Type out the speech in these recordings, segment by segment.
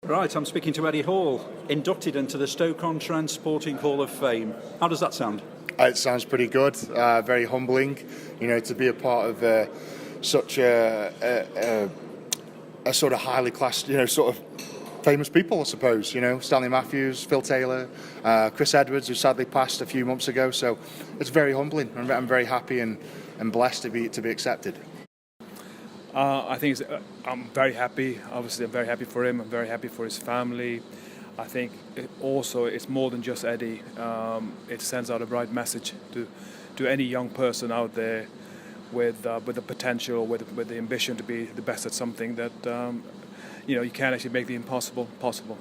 Right, I'm speaking to Eddie Hall, inducted into the Stoke-on-Trent Sporting Hall of Fame. How does that sound? It sounds pretty good, very humbling, to be a part of such a sort of highly classed, sort of famous people, I suppose. Stanley Matthews, Phil Taylor, Chris Edwards, who sadly passed a few months ago. So it's very humbling. I'm very happy and blessed to be accepted. I think I'm very happy. Obviously, I'm very happy for him. I'm very happy for his family. I think it's more than just Eddie. It sends out a bright message to any young person out there with the potential, with the ambition to be the best at something that you can actually make the impossible possible.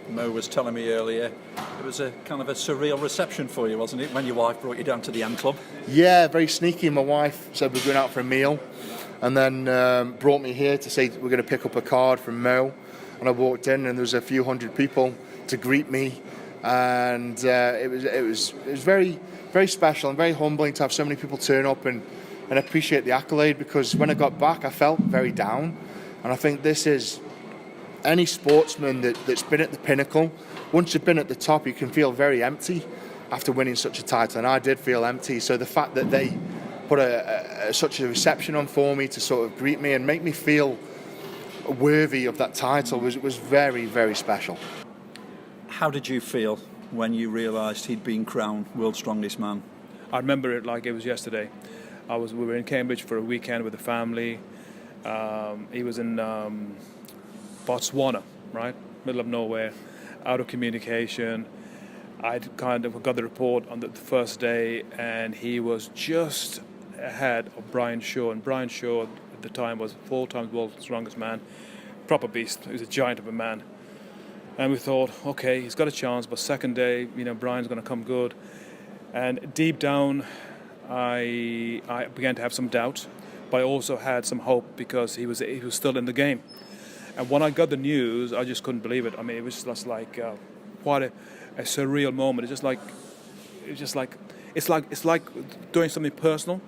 Mo was telling me earlier it was a kind of a surreal reception for you, wasn't it, when your wife brought you down to the M Club? Yeah, very sneaky. My wife said we're going out for a meal, and then brought me here to say we're going to pick up a card from Mo. And I walked in, and there was a few hundred people to greet me, and it was very, very special and very humbling to have so many people turn up and appreciate the accolade. Because when I got back, I felt very down, and I think this is any sportsman that's been at the pinnacle. Once you've been at the top, you can feel very empty after winning such a title, and I did feel empty. So the fact that they put such a reception on for me to sort of greet me and make me feel worthy of that title was very, very special. How did you feel when you realised he'd been crowned World's Strongest Man? I remember it like it was yesterday. We were in Cambridge for a weekend with the family. He was in Botswana, right, middle of nowhere, out of communication. I'd kind of got the report on the first day, and he was just ahead of Brian Shaw, and Brian Shaw at the time was 4 times world's strongest man, proper beast. He was a giant of a man, and we thought, okay, he's got a chance. But second day, Brian's going to come good, and deep down, I began to have some doubt, but I also had some hope because he was still in the game. And when I got the news, I just couldn't believe it. I mean, it was just like quite a surreal moment. It's like doing something personal.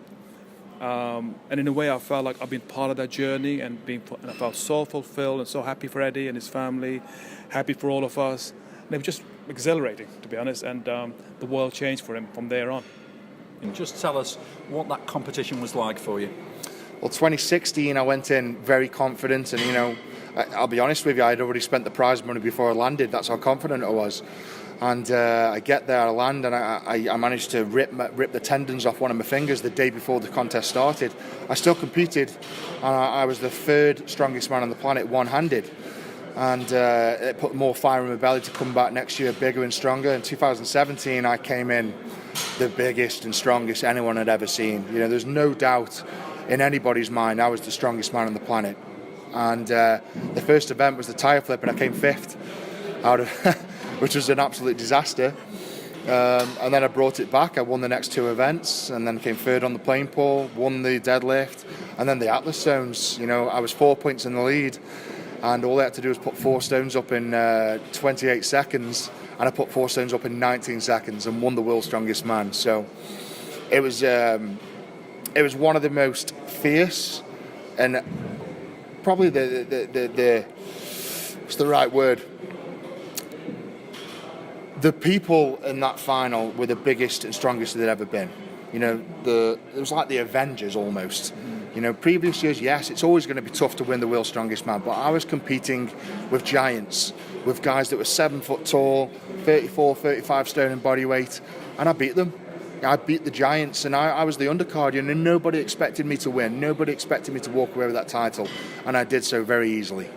And in a way, I felt like I've been part of that journey, and I felt so fulfilled and so happy for Eddie and his family, happy for all of us. And it was just exhilarating, to be honest. And the world changed for him from there on. And just tell us what that competition was like for you. Well, 2016, I went in very confident, and I'll be honest with you, I'd already spent the prize money before I landed. That's how confident I was. And I get there, I land, and I managed to rip the tendons off one of my fingers the day before the contest started. I still competed, and I was the 3rd strongest man on the planet one-handed. And it put more fire in my belly to come back next year bigger and stronger. In 2017, I came in the biggest and strongest anyone had ever seen. There's no doubt in anybody's mind I was the strongest man on the planet. And the first event was the tyre flip, and I came 5th out of which was an absolute disaster. And then I brought it back. I won the next 2 events, and then came 3rd on the plane pole, won the deadlift, and then the Atlas stones. I was 4 points in the lead, and all I had to do was put 4 stones up in 28 seconds, and I put 4 stones up in 19 seconds and won the world's strongest man. So it was one of the most fierce and probably the what's the right word? The people in that final were the biggest and strongest they'd ever been. It was like the Avengers almost. Previous years, yes, it's always going to be tough to win the world's strongest man, but I was competing with giants, with guys that were 7 foot tall, 34, 35 stone in body weight, and I beat them. I beat the giants, and I was the undercard, and nobody expected me to win. Nobody expected me to walk away with that title, and I did so very easily.